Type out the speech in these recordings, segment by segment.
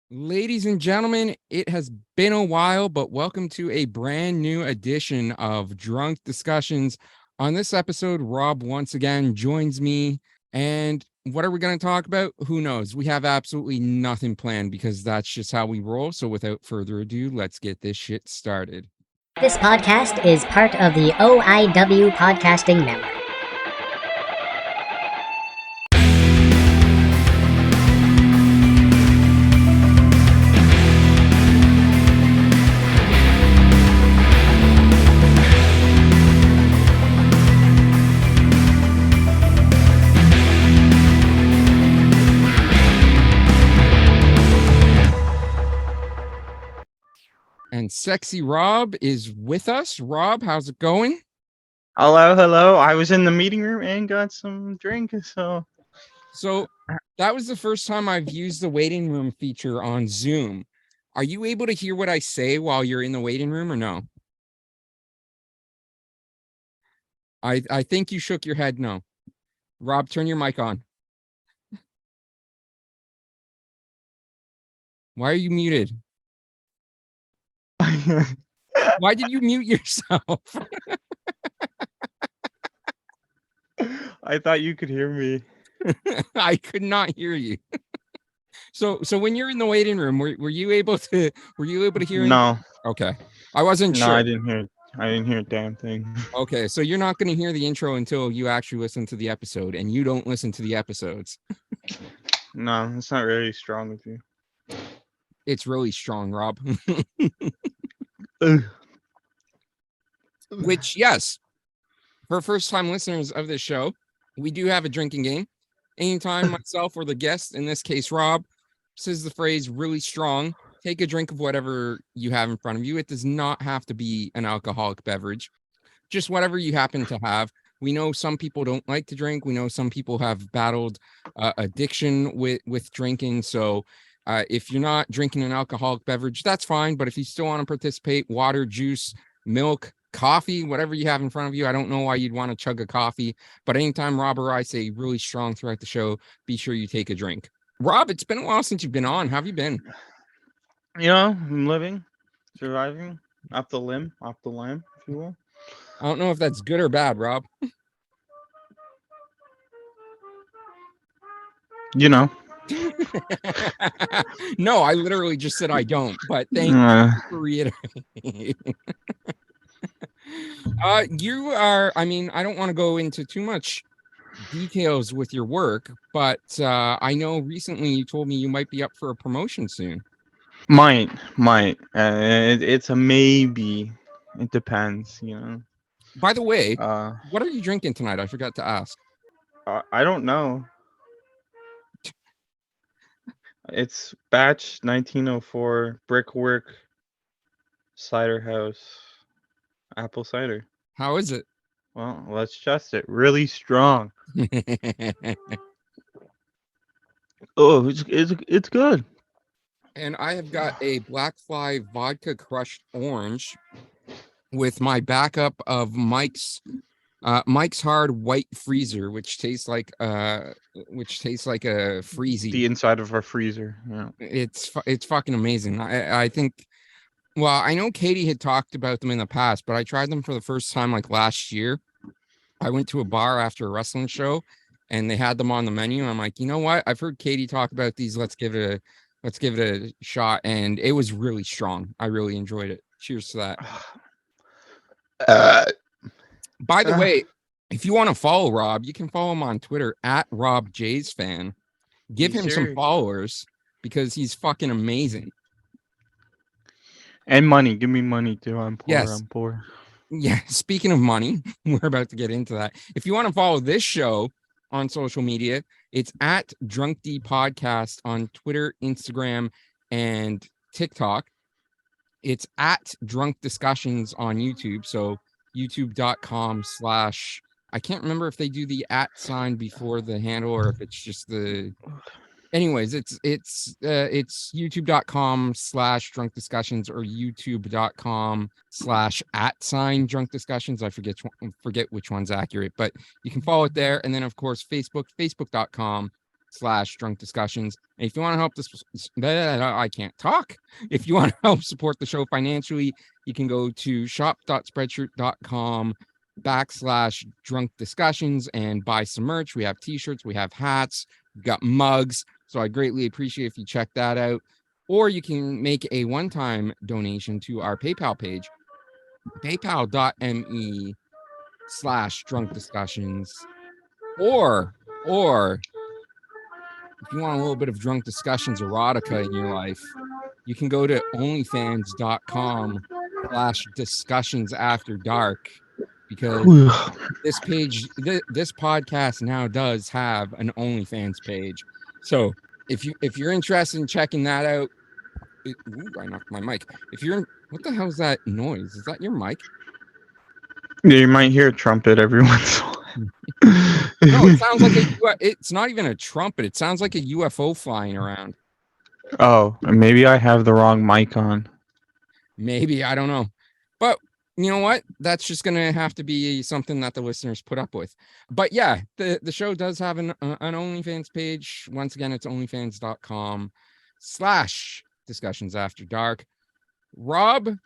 Ladies and gentlemen, it has been a while, but welcome to a brand new edition of Drunk Discussions. On this episode, Rob once again joins me. And what are we going to talk about? Who knows? We have absolutely nothing planned because that's just how we roll. So without further ado, let's get this shit started. This podcast is part of the OIWP Podcasting Network. And Sexy Rob is with us. Rob, how's it going? Hello. I was in the meeting room and got some drink, so that was the first time I've used the waiting room feature on Zoom. Are you able to hear what I say while you're in the waiting room or no? I think you shook your head no. Rob, turn your mic on. Why are you muted? Why did you mute yourself? I thought you could hear me. I could not hear you. So when you're in the waiting room, were you able to hear anything? No. Okay. I wasn't sure. No, I didn't hear a damn thing. Okay, so you're not going to hear the intro until you actually listen to the episode, and you don't listen to the episodes. No, it's not really strong with you. It's really strong, Rob. Which, yes, for first-time listeners of this show, we do have a drinking game. Anytime myself or the guest, in this case Rob, says the phrase really strong, take a drink of whatever you have in front of you. It does not have to be an alcoholic beverage, just whatever you happen to have. We know some people don't like to drink. We know some people have battled addiction with drinking. So if you're not drinking an alcoholic beverage, that's fine. But if you still want to participate, water, juice, milk, coffee, whatever you have in front of you. I don't know why you'd want to chug a coffee, but anytime Rob or I say really strong throughout the show, be sure you take a drink. Rob, it's been a while since you've been on. How have you been? You know, I'm living, surviving, off the limb, if you will. I don't know if that's good or bad, Rob. You know. No, I literally just said I don't, but thank you for reiterating. You are, I mean, I don't want to go into too much details with your work, but I know recently you told me you might be up for a promotion soon. Might. It's a maybe. It depends, you know. By the way, what are you drinking tonight? I forgot to ask. I don't know. It's batch 1904 Brickwork Cider House apple cider. How is it? Well, let's test it. Really strong. Oh, it's good. And I have got a Black Fly vodka crushed orange with my backup of Mike's Hard White Freezer, which tastes like a freezy. The inside of our freezer. Yeah. It's fucking amazing. I think. Well, I know Katie had talked about them in the past, but I tried them for the first time like last year. I went to a bar after a wrestling show, and they had them on the menu. And I'm like, you know what? I've heard Katie talk about these. Let's give it a shot. And it was really strong. I really enjoyed it. Cheers to that. By the way, if you want to follow Rob, you can follow him on Twitter at RobJsFan. Give him some followers because he's fucking amazing. And money. Give me money too. I'm poor. Yes. I'm poor. Yeah. Speaking of money, we're about to get into that. If you want to follow this show on social media, it's at Drunk D Podcast on Twitter, Instagram, and TikTok. It's at Drunk Discussions on YouTube. So youtube.com/ I can't remember if they do the @ before the handle or if it's just the. Anyways, it's youtube.com / drunk discussions or youtube.com / drunk discussions. I forget which one's accurate, but you can follow it there. And then of course, Facebook, facebook.com patreon.com/drunk discussions. And if you want to help this, I can't talk. If you want to help support the show financially, you can go to shop.spreadshirt.com/drunk discussions and buy some merch. We have t-shirts, we have hats, we've got mugs. So I greatly appreciate if you check that out. Or you can make a one-time donation to our PayPal page, paypal.me/drunk discussions. Or if you want a little bit of drunk discussions erotica in your life, you can go to onlyfans.com/discussions after dark, because this page, this podcast now does have an OnlyFans page. So if you're interested in checking that out, I knocked my mic. What the hell is that noise? Is that your mic? Yeah, you might hear a trumpet every once in a while. No, it sounds like it's not even a trumpet. It sounds like a UFO flying around. Oh, maybe I have the wrong mic on. Maybe, I don't know. But you know what? That's just going to have to be something that the listeners put up with. But yeah, the show does have an OnlyFans page. Once again, it's onlyfans.com/discussions after dark. Rob,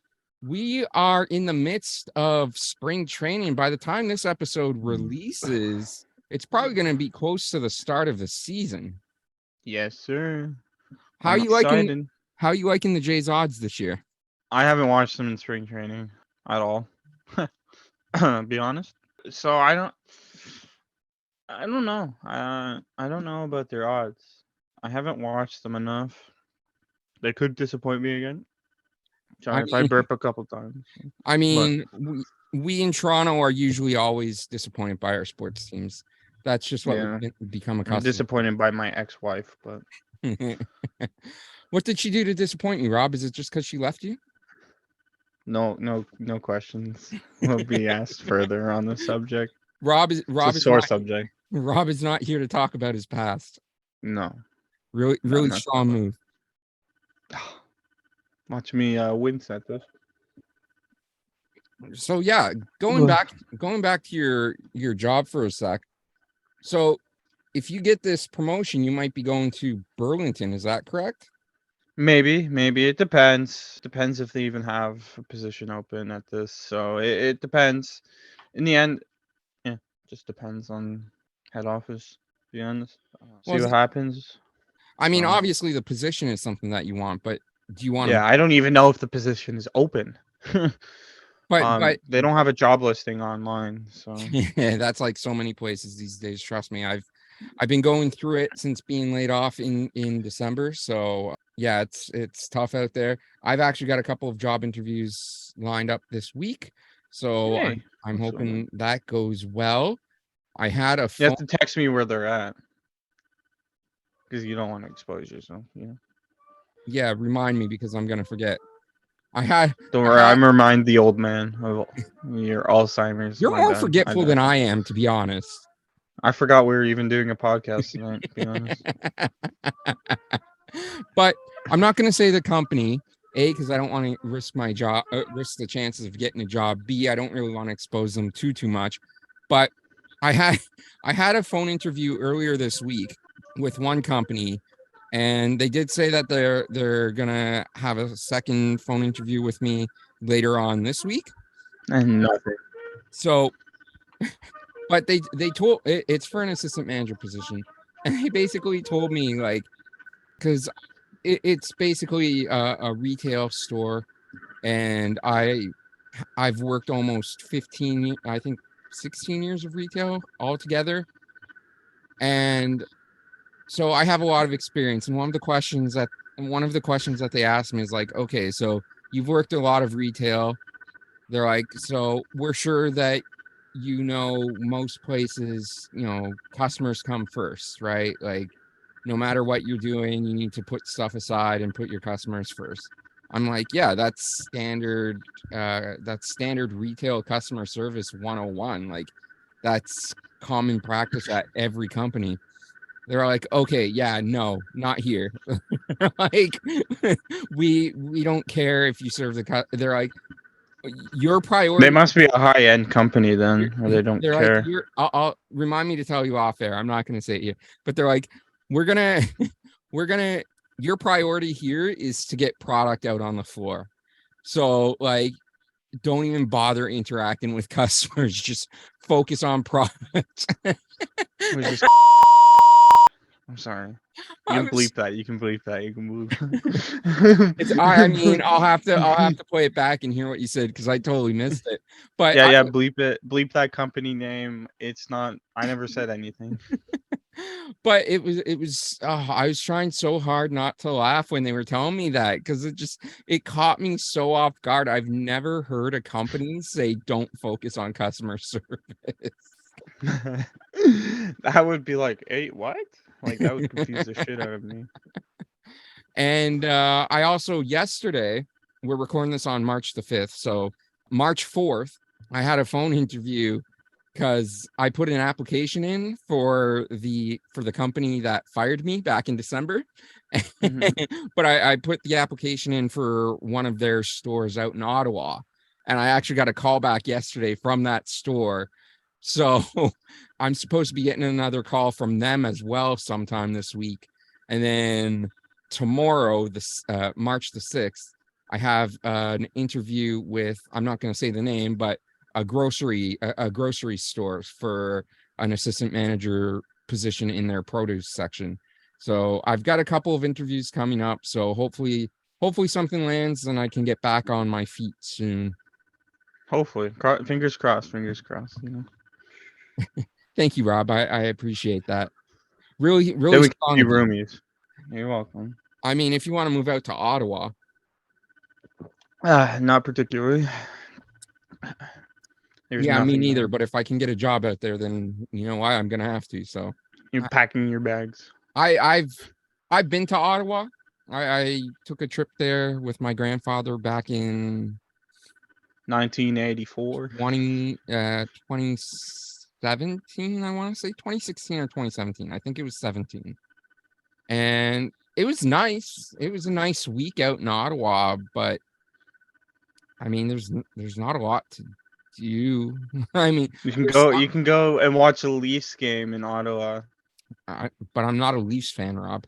we are in the midst of spring training. By the time this episode releases, it's probably going to be close to the start of the season. Yes, sir. How are you liking the Jays odds this year? I haven't watched them in spring training at all. Be honest. So I don't know. I don't know about their odds. I haven't watched them enough. They could disappoint me again. Sorry if I burp a couple times. I mean, we in Toronto are usually always disappointed by our sports teams. That's just what we've become accustomed. I'm disappointed by my ex-wife, but what did she do to disappoint you, Rob? Is it just because she left you? No questions will be asked further on the subject. Rob is sore subject. Rob is not here to talk about his past. No. Really strong move. Watch me wince at this. So yeah, going back to your job for a sec. So if you get this promotion, you might be going to Burlington. Is that correct? Maybe it depends if they even have a position open at this. So it depends. In the end, yeah, just depends on head office, to be honest. See what happens. I mean, obviously the position is something that you want, but do you want I don't even know if the position is open. but they don't have a job listing online, so yeah, that's like so many places these days. Trust me, I've been going through it since being laid off in December. So yeah, it's tough out there. I've actually got a couple of job interviews lined up this week, so I'm hoping that goes well. I had a you have to text me where they're at, because you don't want to expose yourself. Yeah, remind me, because I'm gonna forget. Don't worry, I'm remind the old man of your Alzheimer's. You're more forgetful than I am, to be honest. I forgot we were even doing a podcast tonight, to be honest. But I'm not going to say the company, A, because I don't want to risk my job, risk the chances of getting a job. B, I don't really want to expose them too much. But I had a phone interview earlier this week with one company, and they did say that they're gonna have a second phone interview with me later on this week. And nothing. So, but they told it's for an assistant manager position, and they basically told me, like, because it's basically a retail store, and I've worked almost 15, I think 16 years of retail altogether, and so I have a lot of experience. And one of the questions that they asked me is like, okay, so you've worked a lot of retail. They're like, so we're sure that most places, customers come first, right? Like, no matter what you're doing, you need to put stuff aside and put your customers first. I'm like, yeah, that's standard retail customer service 101. Like, that's common practice at every company. They're like, okay, yeah, no, not here. Like, we don't care if you serve they're like, your priority. They must be a high-end company then, or they don't care. Like, I'll remind me to tell you off air. I'm not going to say it here, but they're like, we're gonna we're gonna your priority here is to get product out on the floor. So like don't even bother interacting with customers, just focus on product. Was just I'm sorry. I You can was- bleep that. You can bleep that. You can move. I mean, I'll have to play it back and hear what you said because I totally missed it. But Yeah, bleep it. Bleep that company name. It's not. I never said anything. but it was I was trying so hard not to laugh when they were telling me that because it caught me so off guard. I've never heard a company say don't focus on customer service. That would be like, hey, what? Like that would confuse the shit out of me. And I also yesterday, we're recording this on March the 5th, so March 4th, I had a phone interview because I put an application in for the company that fired me back in December. But I put the application in for one of their stores out in Ottawa, and I actually got a call back yesterday from that store. So I'm supposed to be getting another call from them as well sometime this week. And then tomorrow, this March the 6th, I have an interview with, I'm not going to say the name, but a grocery store for an assistant manager position in their produce section. So I've got a couple of interviews coming up. So hopefully something lands and I can get back on my feet soon. Hopefully, fingers crossed. Fingers crossed. You know. Thank you, Rob. I appreciate that. Really Then we can strong be of you. roomies. You're welcome. I mean, if you want to move out to Ottawa, Not particularly. There's yeah, me nothing neither. there. But if I can get a job out there, then you know why I'm gonna have to. So You're packing your bags. I've been to Ottawa. I took a trip there with my grandfather back in 1984. 2017. I want to say 2016 or 2017. I think it was 17. And it was nice. It was a nice week out in Ottawa, but I mean, there's not a lot to do. I mean, You can there's go. some- You can go and watch a Leafs game in Ottawa. but I'm not a Leafs fan, Rob.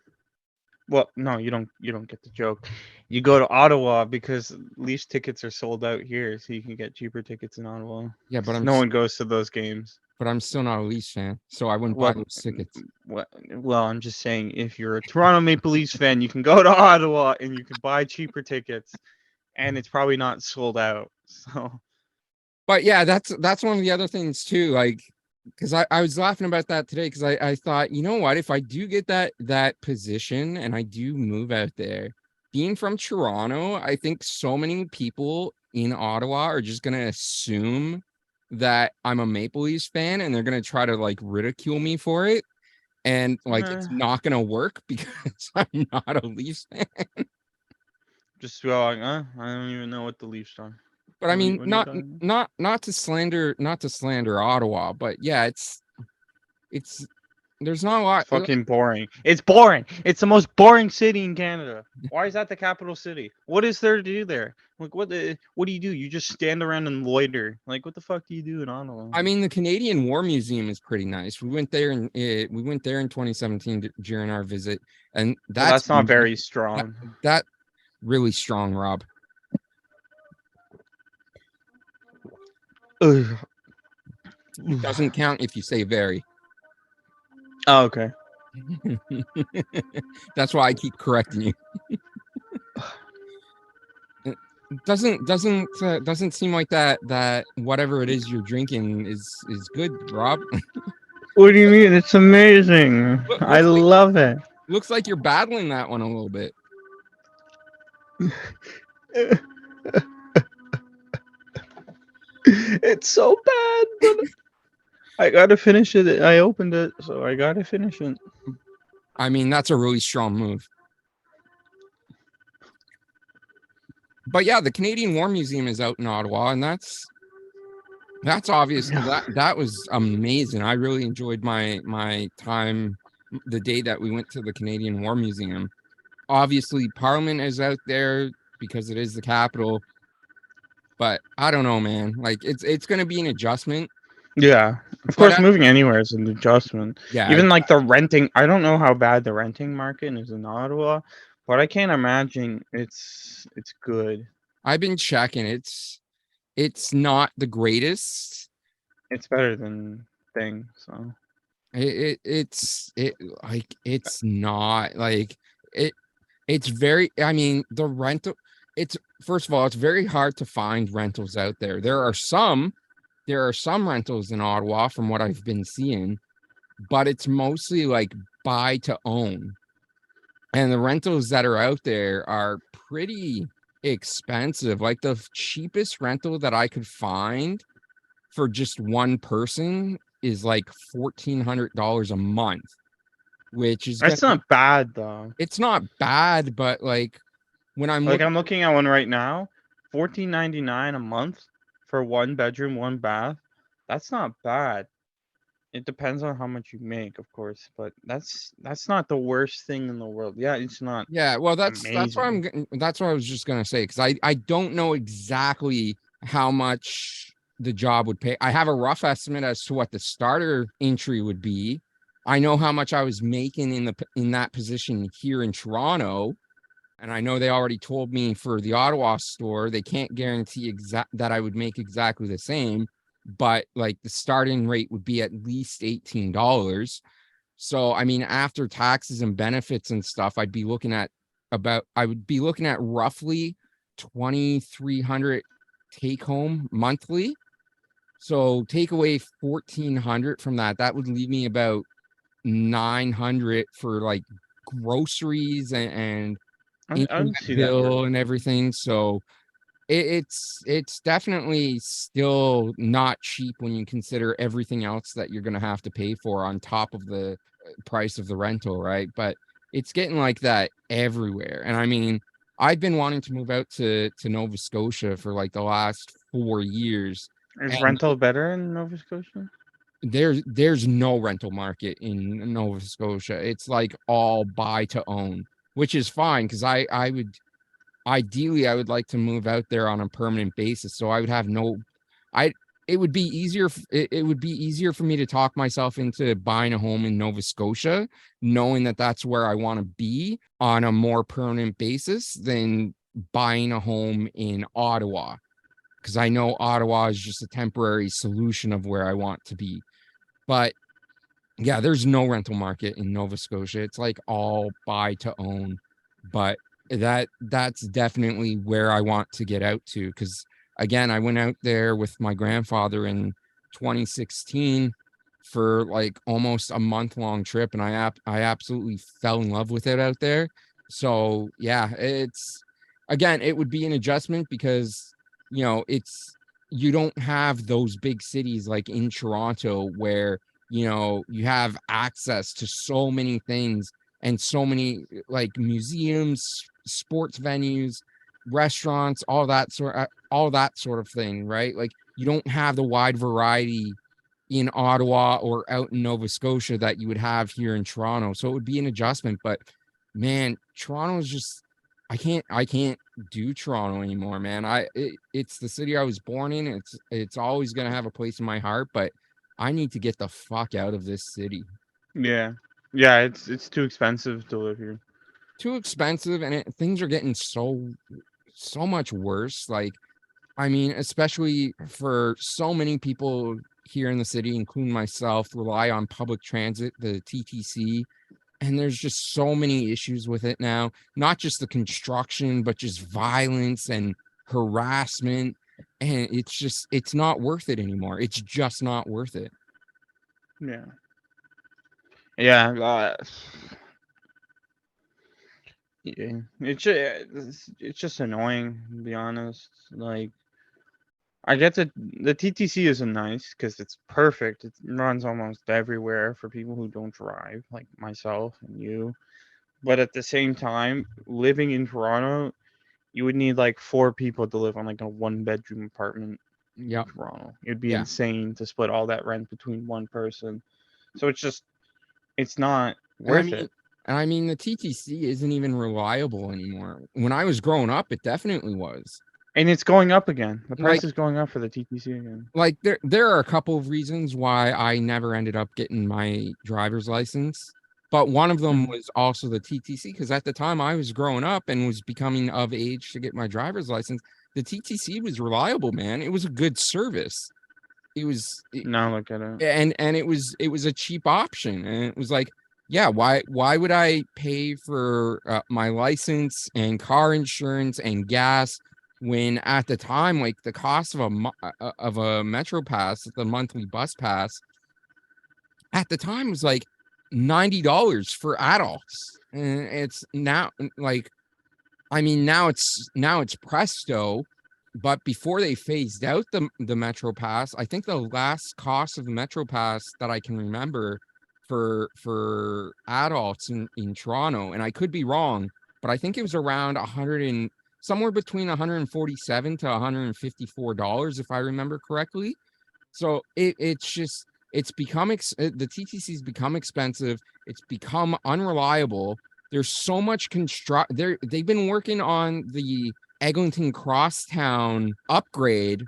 Well, no, you don't. You don't get the joke. You go to Ottawa because Leafs tickets are sold out here, so you can get cheaper tickets in Ottawa. Yeah, but No one goes to those games. but I'm still not a Leafs fan, so I wouldn't buy What? those tickets. Well, I'm just saying, if you're a Toronto Maple Leafs fan, you can go to Ottawa and you can buy cheaper tickets, and it's probably not sold out. So But yeah, that's one of the other things too. Like, because I was laughing about that today because I thought, you know what, if I do get that position and I do move out there, being from Toronto, I think so many people in Ottawa are just gonna assume that I'm a Maple Leafs fan and they're gonna try to like ridicule me for it. And like it's not gonna work because I'm not a Leafs fan. just go like, I don't even know what the Leafs are. But I mean, What are you talking not to slander Ottawa, but yeah, it's there's not a lot. Fucking boring. It's boring. It's the most boring city in Canada. Why is that the capital city? What is there to do there? Like what do you do? You just stand around and loiter. Like what the fuck do you do in Ottawa? I mean, the Canadian War Museum is pretty nice. We went there in 2017 during our visit, and Well, that's not very strong. That really strong, Rob. Ugh. Doesn't count if you say very. Oh, okay. That's why I keep correcting you. It doesn't seem like that whatever it is you're drinking is good, Rob. What do you mean? It's amazing. Looks I like- love it. Looks like you're battling that one a little bit. It's so bad, but I gotta finish it. I opened it, so I gotta finish it. I mean, that's a really strong move. But yeah, the Canadian War Museum is out in Ottawa, and that's obviously that was amazing. I really enjoyed my time the day that we went to the Canadian War Museum. Obviously, Parliament is out there because it is the capital. But I don't know, man. Like it's going to be an adjustment. Yeah, of But course, moving anywhere is an adjustment. yeah, Even like the renting, I don't know how bad the renting market is in Ottawa, but I can't imagine it's good. I've been checking. It's not the greatest. It's better than thing. So It's not like it. It's very. I mean, the rental. It's first of all, it's very hard to find rentals out there. There are some rentals in Ottawa from what I've been seeing, but it's mostly like buy to own. And the rentals that are out there are pretty expensive. Like the cheapest rental that I could find for just one person is like $1,400 a month, which is that's gonna not bad though. it's not bad, but like when I'm Like looking, I'm looking at one right now, 14.99 a month for 1 bedroom, 1 bath. That's not bad. It depends on how much you make, of course, but that's not the worst thing in the world. Yeah, it's not yeah, well, that's what amazing. that's what I was just gonna say, because I don't know exactly how much the job would pay. I have a rough estimate as to what the starter entry would be. I know how much I was making in that position here in Toronto, and I know they already told me for the Ottawa store they can't guarantee that I would make exactly the same, but like the starting rate would be at least $18. So I mean, after taxes and benefits and stuff, I would be looking at roughly 2,300 take home monthly. So take away 1,400 from that, that would leave me about 900 for like groceries and I internet don't see that bill working. and everything. So it's definitely still not cheap when you consider everything else that you're going to have to pay for on top of the price of the rental, right? But it's getting like that everywhere. And I mean, I've been wanting to move out to Nova Scotia for like the last 4 years, Is and rental better in Nova Scotia? there's no rental market in Nova Scotia. It's like all buy to own, which is fine because I would ideally I would like to move out there on a permanent basis, so I would have no I it would be easier it would be easier for me to talk myself into buying a home in Nova Scotia, knowing that that's where I want to be on a more permanent basis than buying a home in Ottawa, because I know Ottawa is just a temporary solution of where I want to be. But yeah, there's no rental market in Nova Scotia. It's like all buy to own. But that's definitely where I want to get out to, because again, I went out there with my grandfather in 2016 for like almost a month-long trip, and I absolutely fell in love with it out there. So yeah, it's again, it would be an adjustment because it's you don't have those big cities like in Toronto where you have access to so many things and so many like museums, sports venues, restaurants, all that sort of thing, right? Like you don't have the wide variety in Ottawa or out in Nova Scotia that you would have here in Toronto. So it would be an adjustment, but man, Toronto is just I can't do Toronto anymore, man. It's the city I was born in. It's always going to have a place in my heart, but I need to get the fuck out of this city. Yeah, yeah. It's too expensive to live here. Too expensive, and things are getting so much worse. Like, I mean, especially for so many people here in the city, including myself, rely on public transit, the TTC, and there's just so many issues with it now. Not just the construction, but just violence and harassment, and it's not worth it anymore. It's just not worth it. Yeah, yeah. Yeah. It's just annoying, to be honest. Like I get the TTC isn't nice because it's perfect. It runs almost everywhere for people who don't drive, like myself and you. But at the same time, living in Toronto, you would need like 4 people to live on like a 1 bedroom apartment in Yep. Toronto. It'd be Yeah. insane to split all that rent between one person. So it's not And I worth mean, it. the TTC isn't even reliable anymore. When I was growing up, it definitely was. And it's going up again. The price Like- is going up for the TTC again. Like there are a couple of reasons why I never ended up getting my driver's license, but one of them was also the TTC, because at the time I was growing up and was becoming of age to get my driver's license. The TTC was reliable, man. It was a good service. It was Now look at it. and it was a cheap option, and it was like, yeah, why would I pay for my license and car insurance and gas when at the time, like, the cost of a Metro Pass, the monthly bus pass at the time was like $90 for adults, and it's now like, I mean, now it's presto, but before they phased out the Metro Pass, I think the last cost of the Metro Pass that I can remember for adults in Toronto, and I could be wrong, but I think it was around somewhere between $147 to $154, if I remember correctly. So it's become the TTC's become expensive. It's become unreliable. There's so much they've been working on the Eglinton Crosstown upgrade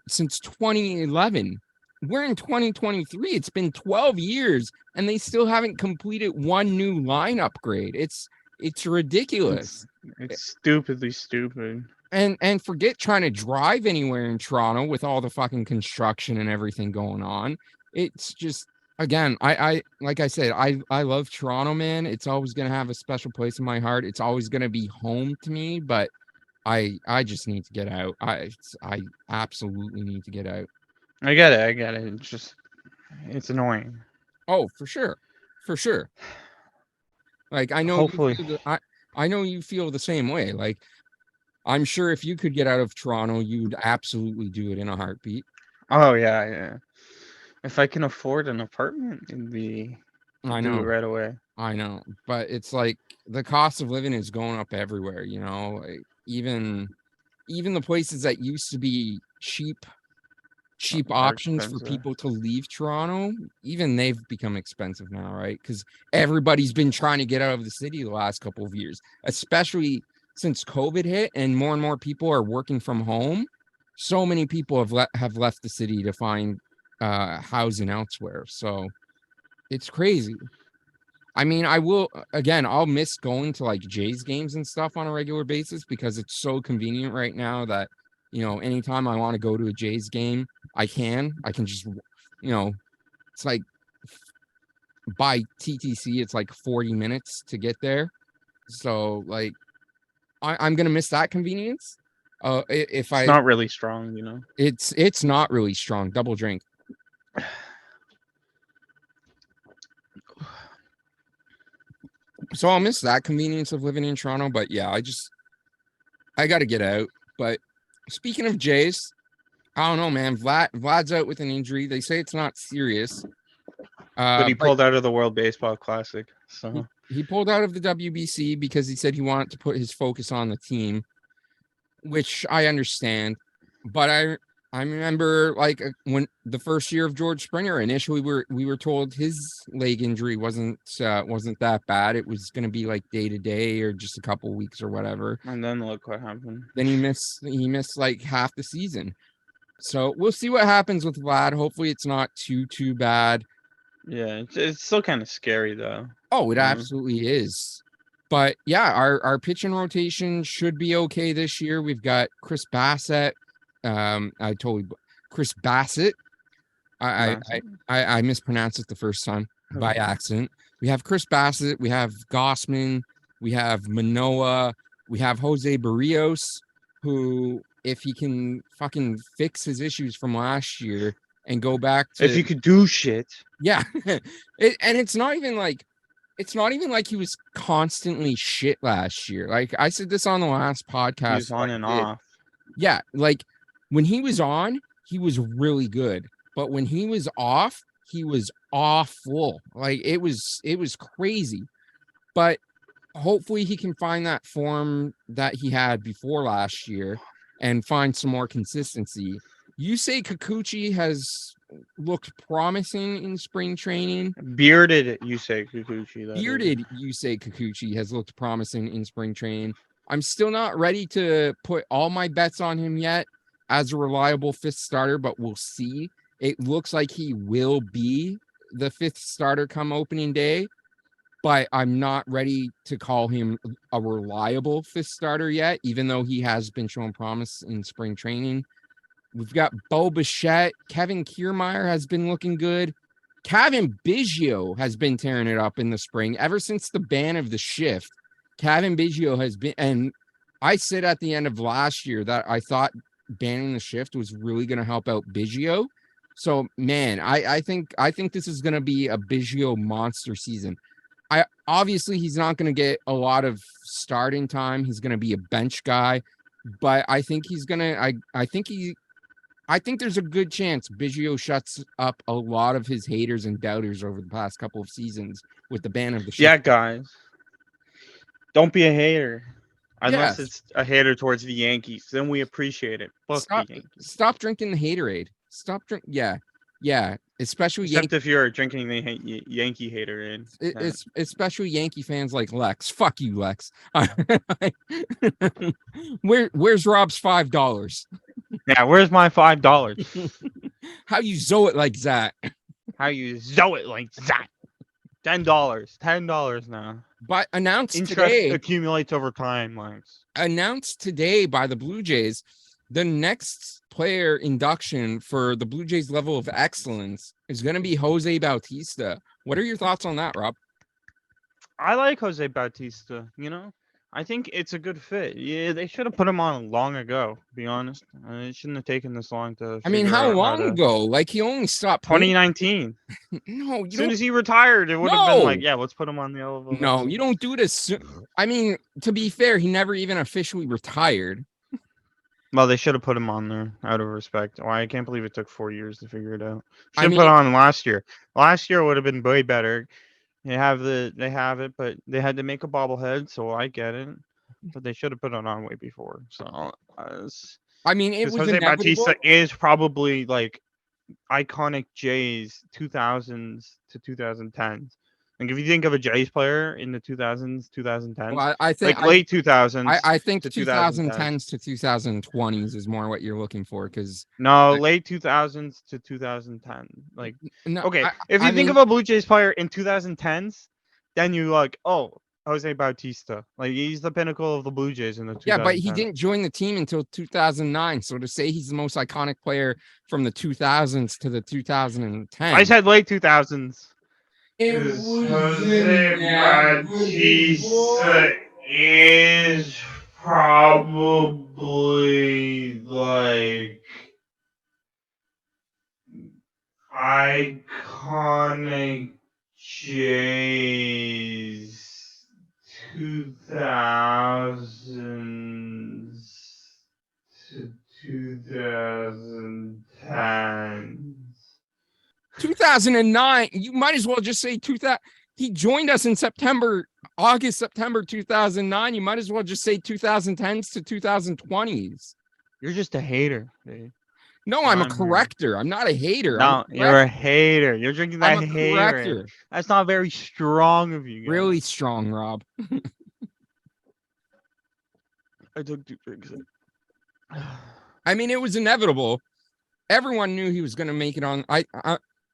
since 2011. We're in 2023. It's been 12 years and they still haven't completed one new line upgrade. It's ridiculous. It's stupidly stupid. And forget trying to drive anywhere in Toronto with all the fucking construction and everything going on. It's just, again, I like I said, I love Toronto, man. It's always gonna have a special place in my heart. It's always gonna be home to me, but I just need to get out. I absolutely need to get out. I get it. It's annoying. Oh, for sure. For sure. Like, I know Hopefully. I know you feel the same way. Like, I'm sure if you could get out of Toronto, you'd absolutely do it in a heartbeat. Oh yeah. If I can afford an apartment, I do know. it right away. I know, but it's like the cost of living is going up everywhere, you know, like even the places that used to be cheap Are options for expensive. people to leave Toronto, even they've become expensive now, right? Because everybody's been trying to get out of the city the last couple of years, especially since COVID hit and more people are working from home. So many people have left the city to find housing elsewhere. So it's crazy. I mean, I'll miss going to like Jays games and stuff on a regular basis because it's so convenient right now that, you know, anytime I want to go to a Jays game, I can just, you know, it's like by TTC, it's like 40 minutes to get there. So like, I'm going to miss that convenience. It's not really strong, you know. It's not really strong. Double drink. So I'll miss that convenience of living in Toronto, but yeah, I got to get out. But speaking of Jays, I don't know, man. Vlad's out with an injury. They say it's not serious. But he pulled out of the World Baseball Classic, so he pulled out of the WBC because he said he wanted to put his focus on the team, which I understand. But I remember like when the first year of George Springer, initially we were told his leg injury wasn't that bad. It was going to be like day to day or just a couple weeks or whatever. and then look what happened. Then he missed like half the season. So we'll see what happens with Vlad. Hopefully it's not too bad. Yeah, it's still kind of scary though. Oh, it absolutely is. But yeah, our pitching rotation should be okay this year. We've got Chris Bassett. Chris Bassett. I mispronounced it the first time by accident. We have Chris Bassett. We have Gossman. We have Manoah. We have Jose Barrios, who, if he can fucking fix his issues from last year and go back to, if you could do shit. Yeah. And it's not even like he was constantly shit last year. Like I said this on the last podcast. He was on and off. Yeah, like when he was on, he was really good. But when he was off, he was awful. Like it was crazy. But hopefully he can find that form that he had before last year and find some more consistency. You say Kikuchi has looked promising in spring training. Bearded Yusei Kikuchi. Bearded Yusei Kikuchi has looked promising in spring training. I'm still not ready to put all my bets on him yet as a reliable fifth starter, but we'll see. It looks like he will be the fifth starter come opening day, but I'm not ready to call him a reliable fifth starter yet, even though he has been showing promise in spring training. We've got Bo Bichette. Kevin Kiermaier has been looking good. Kevin Biggio has been tearing it up in the spring. Ever since the ban of the shift, Kevin Biggio has been, and I said at the end of last year that I thought banning the shift was really going to help out Biggio. So, man, I think this is going to be a Biggio monster season. Obviously he's not going to get a lot of starting time. He's going to be a bench guy, but I think he's going to, I think there's a good chance Biggio shuts up a lot of his haters and doubters over the past couple of seasons with the ban of the shift. Yeah, guys. Don't be a hater. Unless Yes. it's a hater towards the Yankees. Then we appreciate it. Fuck the Yankees. Stop drinking the haterade. Stop drink. Yeah. Yeah. Especially Except if you're drinking the Yankee haterade. It's especially Yankee fans like Lex. Fuck you, Lex. Where's Rob's $5? Yeah, where's my $5? How you zoe it like that? How you zoe it like that? $10 now. But announced Interest today, accumulates over time, Lex. Announced today by the Blue Jays, the next player induction for the Blue Jays level of excellence is going to be Jose Bautista. What are your thoughts on that, Rob? I like Jose Bautista, you know? I think it's a good fit. Yeah, they should have put him on long ago, to be honest. It shouldn't have taken this long to I mean, how long ago? Like, he only stopped 2019. No, as soon as he retired, it would have been like, yeah, let's put him on the level. No, you don't do this. I mean, to be fair, he never even officially retired. Well, they should have put him on there out of respect. Oh, I can't believe it took 4 years to figure it out. Should have put on last year. Last year would have been way better. They have it, but they had to make a bobblehead, so I get it. But they should have put it on way before. So, I mean, it was Jose Bautista is probably like iconic Jays 2000s to 2010s. Like if you think of a Jays player in the 2000s, 2010s, well, I think like late 2000s. I think 2010s to 2020s is more what you're looking for, because late 2000s to 2010. Like okay, if you think of a Blue Jays player in 2010s, then you like, oh, Jose Bautista, like he's the pinnacle of the Blue Jays in the 2010s. Yeah, but he didn't join the team until 2009. So to say he's the most iconic player from the 2000s to the 2010s, I said late 2000s. Jose Bautista is probably like iconic Jays 2000s to 2010s. 2009, you might as well just say 2000. He joined us in September 2009. You might as well just say 2010s to 2020s. You're just a hater, dude. No, I'm a corrector. I'm not a hater. No, you're a hater. You're drinking that hater. That's not very strong of you. Guys. Really strong, Rob. I took 2 drinks. I mean, it was inevitable. Everyone knew he was going to make it on.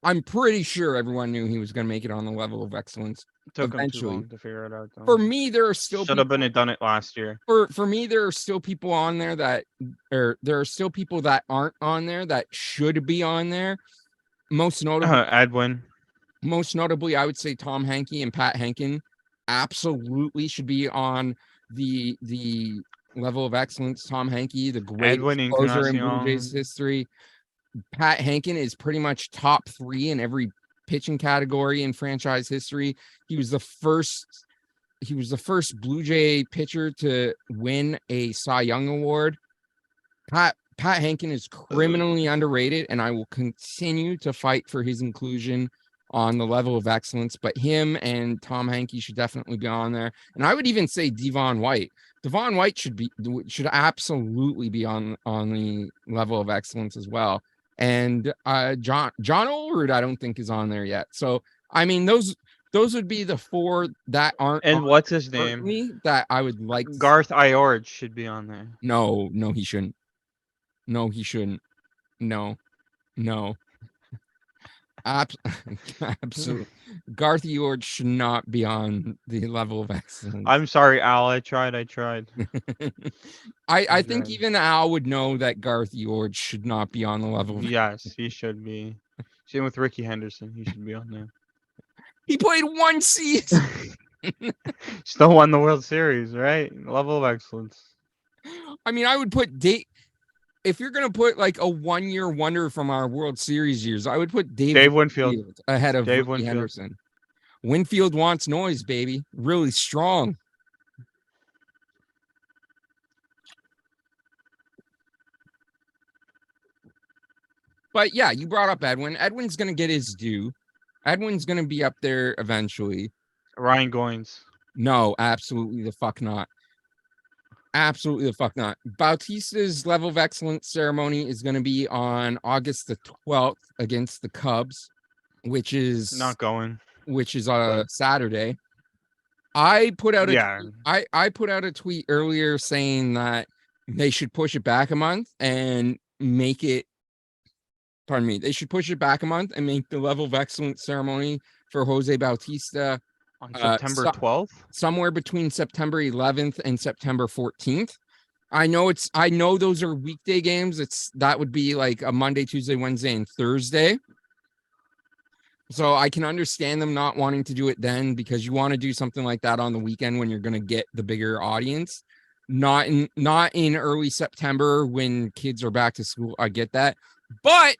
I'm pretty sure everyone knew he was going to make it on the level of excellence. It took him too long to figure it out. Though. For me, there are still should have been done it last year. For me, there are still people on there that, or there are still people that aren't on there that should be on there. Most notably, Edwin. Most notably, I would say Tom Henke and Pat Henkin absolutely should be on the level of excellence. Tom Henke, the greatest closer in Blue Jays history. Pat Henkin is pretty much top 3 in every pitching category in franchise history. He was the first Blue Jay pitcher to win a Cy Young award. Pat Henkin is criminally underrated, and I will continue to fight for his inclusion on the level of excellence. But him and Tom Henke should definitely be on there. And I would even say Devon White. Devon White should absolutely be on the level of excellence as well. And John Olerud, I don't think is on there yet. So I mean, those those would be the 4 that aren't And on what's his name? currently that I would like to see. Garth Iorg should be on there. No, he shouldn't. No, he shouldn't. No. Absolutely. Garth Iorg should not be on the level of excellence. I'm sorry, Al. I tried. I think Okay. even Al would know that Garth Iorg should not be on the level of Yes, he should be. Same with Ricky Henderson. He should be on there. He played 1 season. Still won the World Series, right? Level of excellence. I mean, I would put if you're gonna put like a 1-year wonder from our World Series years, I would put Dave Winfield ahead of Dave Ricky Winfield. Henderson. Winfield wants noise, baby. Really strong. But yeah, you brought up Edwin. Edwin's gonna get his due. Edwin's gonna be up there eventually. Ryan Goins. No, absolutely the fuck not. Absolutely the fuck not. Bautista's level of excellence ceremony is going to be on August the 12th against the Cubs, which is Not going. Saturday. I put out Yeah. I put out a tweet earlier saying that they should push it back a month and make it they should push it back a month and make the level of excellence ceremony for Jose Bautista On September 12th? somewhere between September 11th and September 14th. I know those are weekday games. That would be like a Monday, Tuesday, Wednesday, and Thursday. So I can understand them not wanting to do it then because you want to do something like that on the weekend when you're going to get the bigger audience. Not in early September when kids are back to school. I get that. But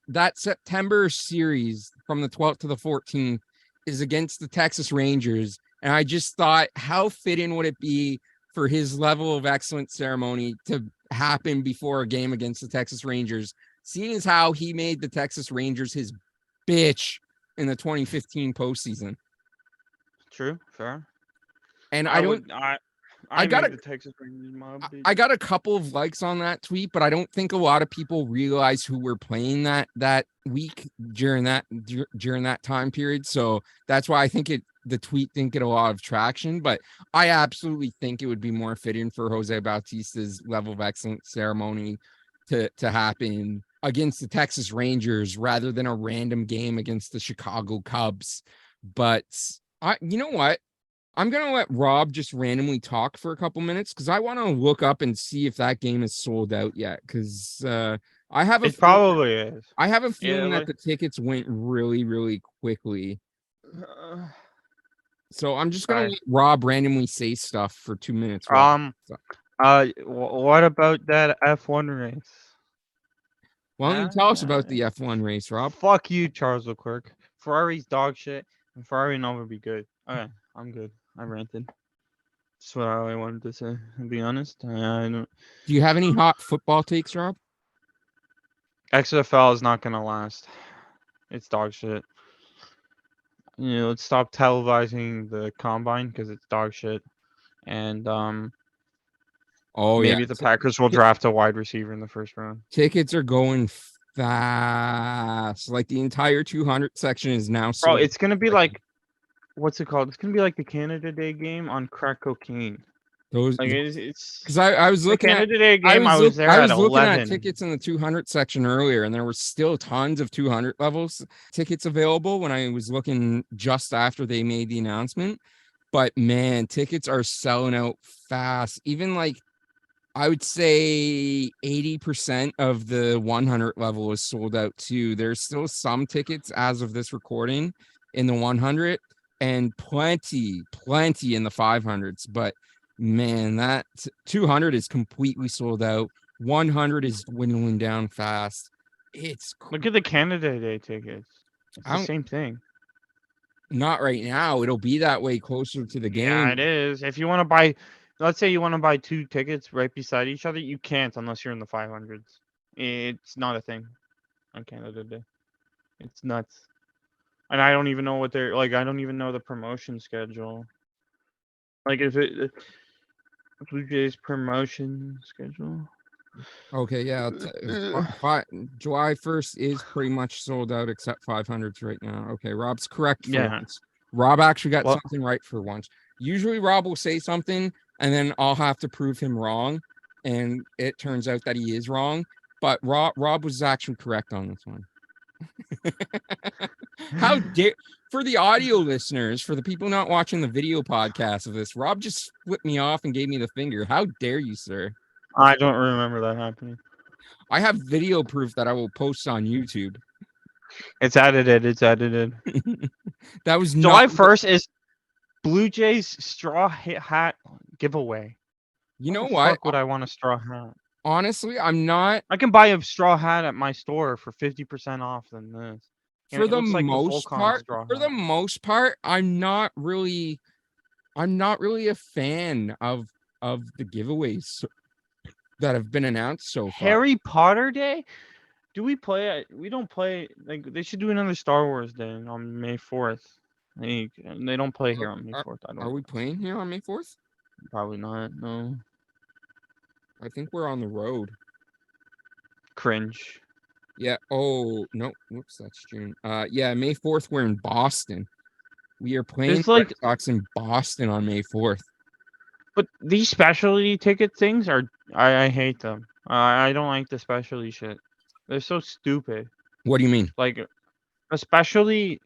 that September series from the 12th to the 14th is against the Texas Rangers. And I just thought, how fitting would it be for his level of excellence ceremony to happen before a game against the Texas Rangers, seeing as how he made the Texas Rangers his bitch in the 2015 postseason. True, fair. And I got the Texas Rangers mob. I got a couple of likes on that tweet, but I don't think a lot of people realize who were playing that week during that time period. So that's why I think the tweet didn't get a lot of traction. But I absolutely think it would be more fitting for Jose Bautista's level of excellence ceremony to happen against the Texas Rangers rather than a random game against the Chicago Cubs. But you know what? I'm going to let Rob just randomly talk for a couple minutes because I want to look up and see if that game is sold out yet. Because I have a probably is. I have a feeling that the tickets went really, really quickly. So I'm just going to let Rob randomly say stuff for 2 minutes. What about that F1 race? Why don't you tell us about the F1 race, Rob? Fuck you, Charles Leclerc. Ferrari's dog shit, and Ferrari will never be good. Okay, I'm good. I ranted. That's what I wanted to say, to be honest. I don't... Do you have any hot football takes, Rob? XFL is not going to last. It's dog shit. Let's stop televising the combine because it's dog shit. And maybe the Packers will draft a wide receiver in the first round. Tickets are going fast. Like the entire 200 section is now sold. Bro, it's going to be like, what's it called? It's going to be like the Canada Day game on crack cocaine. Those like it's because I was looking at Canada Day game. I was there at 11. Looking at tickets in the 200 section earlier, and there were still tons of 200 levels tickets available when I was looking just after they made the announcement. But man, tickets are selling out fast. Even like I would say 80% of the 100 level is sold out too. There's still some tickets as of this recording in the 100 and plenty in the 500s. But man, that 200 is completely sold out. 100 is dwindling down fast. Look at the Canada Day tickets. It's the same thing. Not right now. It'll be that way closer to the game. Yeah, it is. If you want to buy, let's say you want to buy 2 tickets right beside each other, you can't unless you're in the 500s. It's not a thing on Canada Day. It's nuts. And I don't even know what they're like. I don't even know the promotion schedule. Like, if it Blue Jays promotion schedule. Okay, yeah. July 1st is pretty much sold out except 500s right now. Okay, Rob's correct. Yeah. Rob actually got What? something right for once. Usually Rob will say something and then I'll have to prove him wrong. And it turns out that he is wrong. But Rob was actually correct on this one. How dare for the audio listeners, for the people not watching the video podcast of this, Rob just flipped me off and gave me the finger. How dare you, sir? I don't remember that happening. I have video proof that I will post on YouTube. It's edited. It's edited. That was July not 1st is Blue Jays straw hat giveaway. You know the what? fuck would I want a straw hat? Honestly, I'm not I can buy a straw hat at my store for 50% off than this. And for it the looks like the most Volcom part. straw For the hat. most part, I'm not really a fan of the giveaways that have been announced so far. Harry Potter Day? Do we play it? We don't play. Like, they should do another Star Wars Day on May 4th. They don't play here on May 4th. I Are don't. we playing here on May 4th? Probably not. No. I think we're on the road. Cringe. Yeah. Oh no. Whoops. That's June. Yeah. May 4th. We're in Boston. We are playing There's like, Red Sox in Boston on May 4th. but these specialty ticket things are. I hate them. I don't like the specialty shit. They're so stupid. What do you mean? Like, especially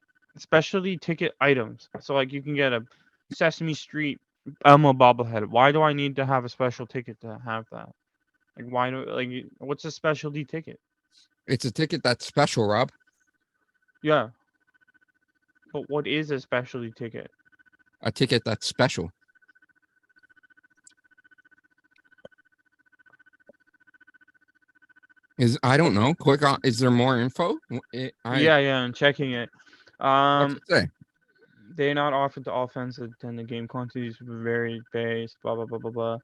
ticket items. So like you can get a Sesame Street Elmo bobblehead. Why do I need to have a special ticket to have that? Like what's a specialty ticket? It's a ticket that's special, Rob. Yeah. But what is a specialty ticket? A ticket that's special. I don't know. Click on. Is there more info? Yeah, I'm checking it. What's it say? They're not offered to all fans that attend the game. Quantities vary based. Blah blah blah blah blah.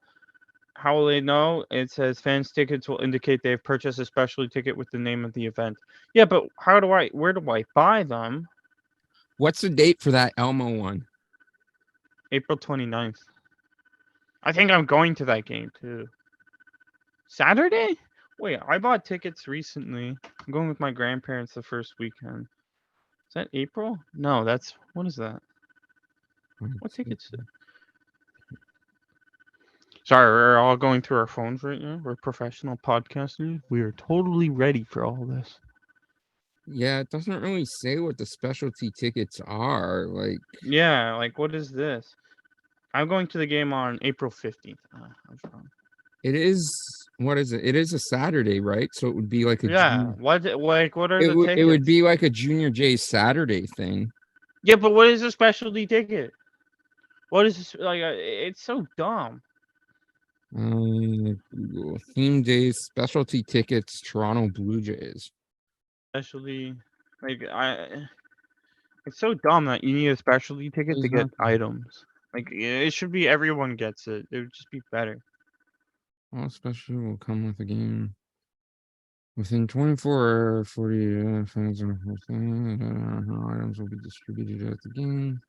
How will they know? It says fans' tickets will indicate they've purchased a specialty ticket with the name of the event. Yeah, but where do I buy them? What's the date for that Elmo one? April 29th. I think I'm going to that game too. Saturday? Wait, I bought tickets recently. I'm going with my grandparents the first weekend. Is that April? No, what is that? What tickets? Sorry, we're all going through our phones right now. We're professional podcasters. We are totally ready for all this. Yeah, it doesn't really say what the specialty tickets are. Like, yeah, like what is this? I'm going to the game on April 15th. I'm wrong. It is. What is it? It is a Saturday, right? So it would be like a What are the tickets? It would be like a Junior J Saturday thing. Yeah, but what is a specialty ticket? What is this? Like, it's so dumb. Google theme days, specialty tickets, Toronto Blue Jays. Especially, it's so dumb that you need a specialty ticket to get items. Like, it should be everyone gets it. It would just be better. All special will come with a game. Within 24 or 40 fans items will be distributed at the game.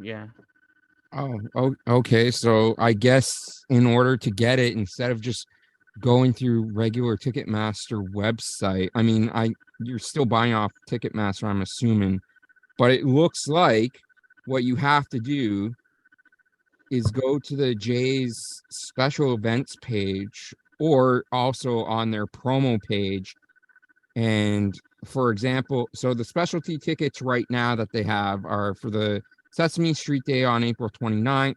Yeah. Oh, okay. So I guess in order to get it, instead of just going through regular Ticketmaster website, I mean, you're still buying off Ticketmaster, I'm assuming, but it looks like what you have to do is go to the Jays special events page or also on their promo page. And for example, so the specialty tickets right now that they have are for the Sesame Street Day on April 29th.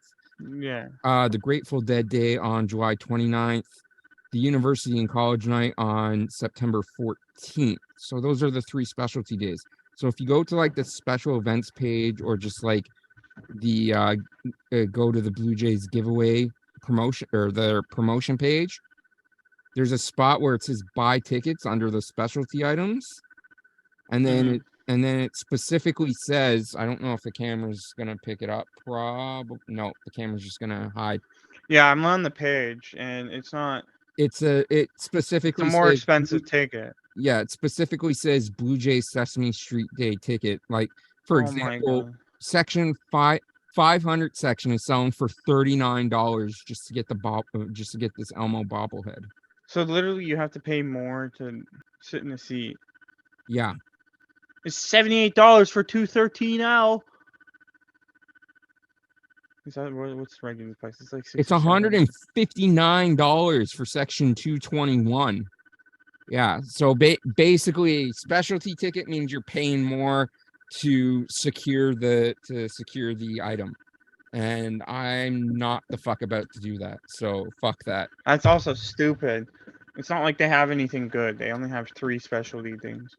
Yeah. The Grateful Dead Day on July 29th. The University and College Night on September 14th. So those are the 3 specialty days. So if you go to like the special events page or just like the go to the Blue Jays giveaway promotion or their promotion page, there's a spot where it says buy tickets under the specialty items, and then it specifically says, I don't know if the camera's gonna pick it up. Probably no, the camera's just gonna hide. Yeah, I'm on the page and it's not. It specifically it's a more says expensive ticket. Yeah, it specifically says Blue Jays Sesame Street Day ticket. Like, for example, section 500 section is selling for $39 just to get this Elmo bobblehead. So literally, you have to pay more to sit in a seat. Yeah. It's $78 for 213L. Is that what's the regular price? It's like It's $67. $159 for section 221. Yeah, so basically, specialty ticket means you're paying more to secure the item, and I'm not the fuck about to do that. So fuck that. That's also stupid. It's not like they have anything good. They only have 3 specialty things: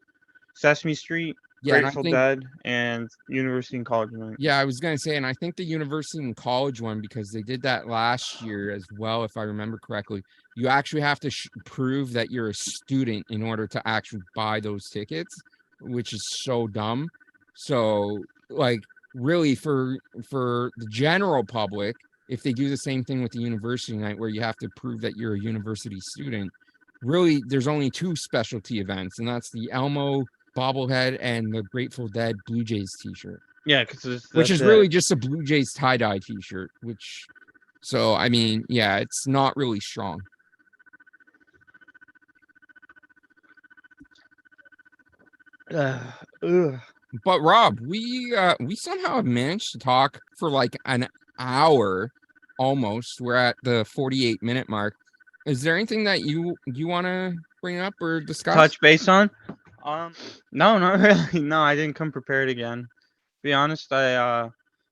Sesame Street, Yeah, and I Grateful think Dead, and University and College. I was gonna say, and I think the university and college one, because they did that last year as well, if I remember correctly. You actually have to prove that you're a student in order to actually buy those tickets, which is so dumb. So, like, really, for the general public, if they do the same thing with the university night, where you have to prove that you're a university student, really, there's only 2 specialty events, and that's the Elmo bobblehead and the Grateful Dead Blue Jays t-shirt. Yeah, because Which is really just a Blue Jays tie-dye t-shirt, so I mean, yeah, it's not really strong. But Rob, we somehow have managed to talk for like an hour almost. We're at the 48-minute mark. Is there anything that you want to bring up or discuss? Touch base on? No, not really. No, I didn't come prepared again. To be honest, I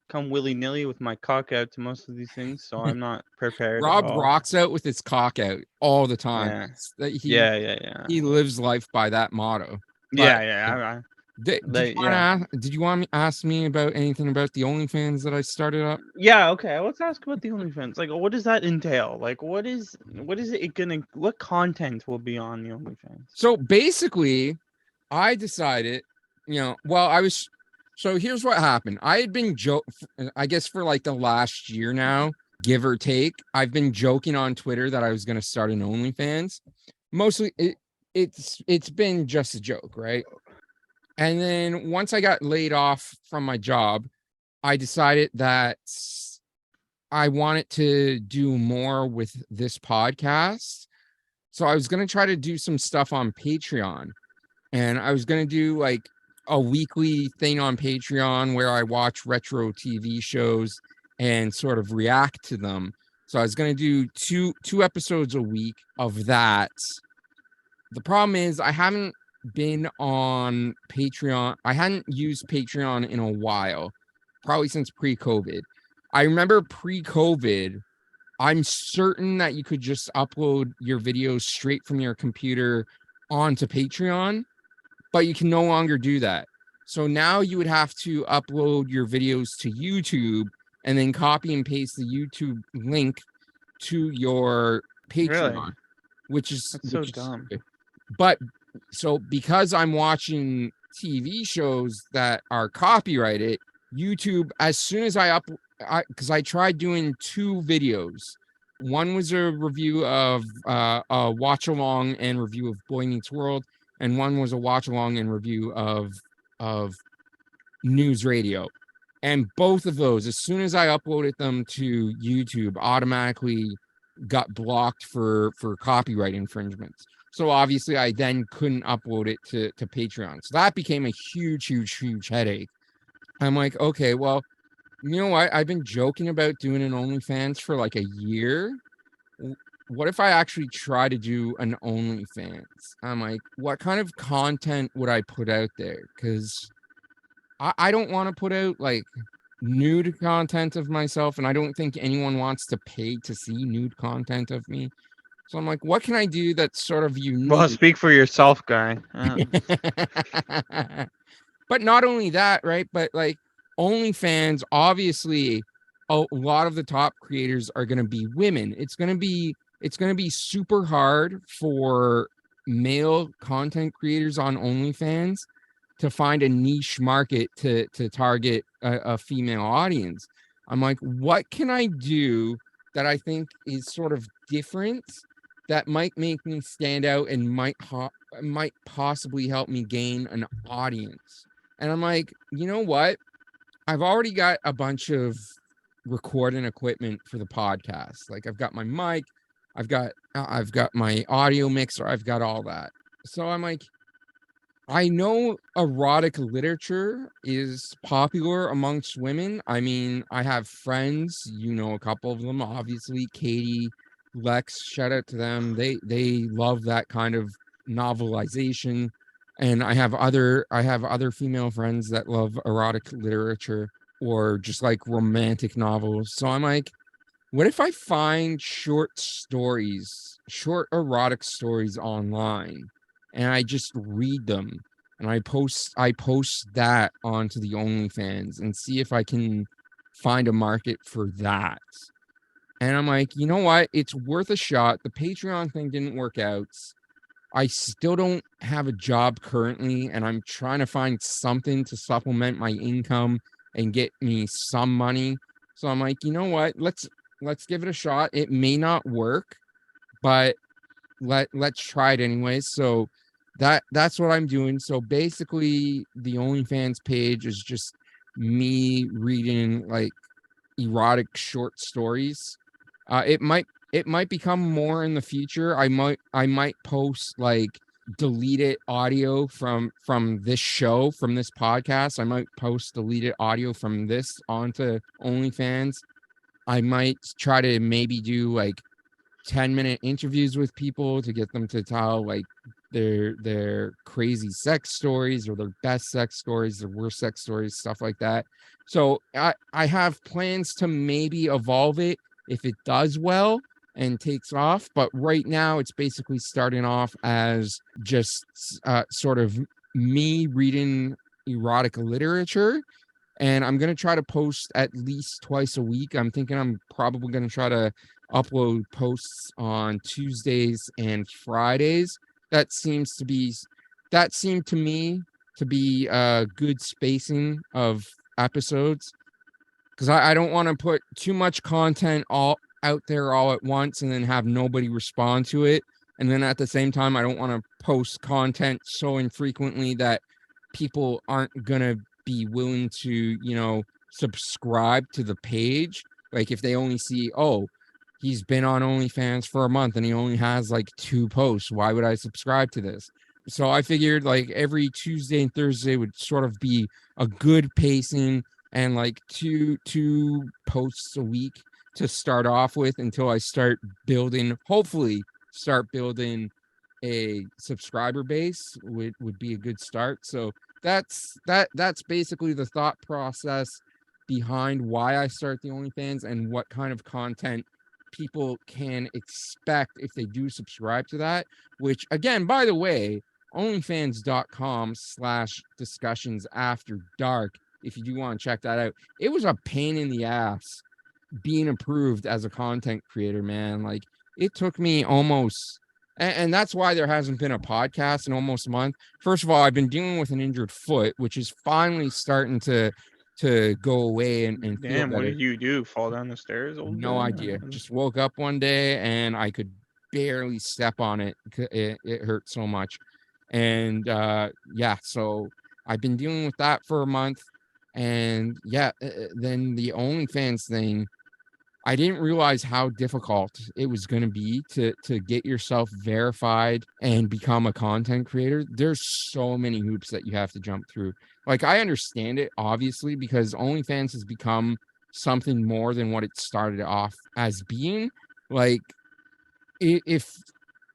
come willy-nilly with my cock out to most of these things, so I'm not prepared Rob at all. rocks out with his cock out all the time. Yeah. He lives life by that motto. Yeah. Did you want to ask me about anything about the OnlyFans that I started up? Yeah, okay. Let's ask about the OnlyFans. Like, what does that entail? Like, what content will be on the OnlyFans? So basically, I decided, so here's what happened. I had been I guess for like the last year now, give or take, I've been joking on Twitter that I was going to start an OnlyFans. Mostly it's been just a joke, right? And then once I got laid off from my job, I decided that I wanted to do more with this podcast. So I was going to try to do some stuff on Patreon. And I was going to do like a weekly thing on Patreon where I watch retro TV shows and sort of react to them. So I was going to do two episodes a week of that. The problem is I haven't been on Patreon. I hadn't used Patreon in a while, probably since pre-COVID. I remember pre-COVID, I'm certain that you could just upload your videos straight from your computer onto Patreon, but you can no longer do that. So now you would have to upload your videos to YouTube and then copy and paste the YouTube link to your Patreon, Really? which is so dumb. But so because I'm watching TV shows that are copyrighted, YouTube, as soon as because I tried doing 2 videos. One was a review of a watch along and review of Boy Meets World, and one was a watch along and review of News Radio. And both of those, as soon as I uploaded them to YouTube, automatically got blocked for copyright infringements. So obviously I then couldn't upload it to Patreon. So that became a huge headache. I'm like, okay, well, you know what? I've been joking about doing an OnlyFans for like a year. What if I actually try to do an OnlyFans? I'm like, what kind of content would I put out there? Because I don't want to put out like nude content of myself, and I don't think anyone wants to pay to see nude content of me. So I'm like, what can I do that's sort of unique? Well, speak for yourself, guy. But not only that, right? But like OnlyFans, obviously, a lot of the top creators are going to be women. It's going to be super hard for male content creators on OnlyFans to find a niche market to target a female audience. I'm like, what can I do that I think is sort of different that might make me stand out and might possibly help me gain an audience? And I'm like, you know what? I've already got a bunch of recording equipment for the podcast. Like I've got my mic, I've got my audio mixer, I've got all that. So I'm like, I know erotic literature is popular amongst women. I mean, I have friends, you know, a couple of them, obviously, Katie, Lex, shout out to them. They love that kind of novelization. And I have other female friends that love erotic literature or just like romantic novels. So I'm like, what if I find short stories, short erotic stories online and I just read them and I post that onto the OnlyFans and see if I can find a market for that. And I'm like, you know what? It's worth a shot. The Patreon thing didn't work out. I still don't have a job currently, and I'm trying to find something to supplement my income and get me some money. So I'm like, you know what? Let's give it a shot. It may not work, but let's try it anyways. So that's what I'm doing. So basically, the OnlyFans page is just me reading like erotic short stories. It might become more in the future. I might post like deleted audio from this show, from this podcast. I might post deleted audio from this onto OnlyFans. I might try to maybe do like 10-minute interviews with people to get them to tell like their crazy sex stories or their best sex stories, their worst sex stories, stuff like that. So I have plans to maybe evolve it if it does well and takes off. But right now it's basically starting off as just sort of me reading erotic literature, and I'm going to try to post at least twice a week. I'm thinking I'm probably going to try to upload posts on Tuesdays and Fridays. That seems to be that seemed to me to be a good spacing of episodes, because I don't want to put too much content all out there all at once and then have nobody respond to it. And then at the same time, I don't want to post content so infrequently that people aren't gonna be willing to, subscribe to the page. Like if they only see, oh, he's been on OnlyFans for a month and he only has like 2 posts, why would I subscribe to this? So I figured like every Tuesday and Thursday would sort of be a good pacing, and like two posts a week to start off with until I start building, hopefully start building a subscriber base would be a good start. So that's basically the thought process behind why I start the OnlyFans and what kind of content people can expect if they do subscribe to that. Which again, by the way, onlyfans.com/discussions after dark, if you do want to check that out. It was a pain in the ass being approved as a content creator, man. Like it took me almost, and that's why there hasn't been a podcast in almost a month. First of all, I've been dealing with an injured foot, which is finally starting to go away and feel Damn, what better. did you do? Fall down the stairs all No day? idea. Just woke up one day and I could barely step on it. It hurt so much. And yeah, so I've been dealing with that for a month. And yeah, then the OnlyFans thing, I didn't realize how difficult it was going to be to get yourself verified and become a content creator. There's so many hoops that you have to jump through. Like I understand it obviously because OnlyFans has become something more than what it started off as being. Like if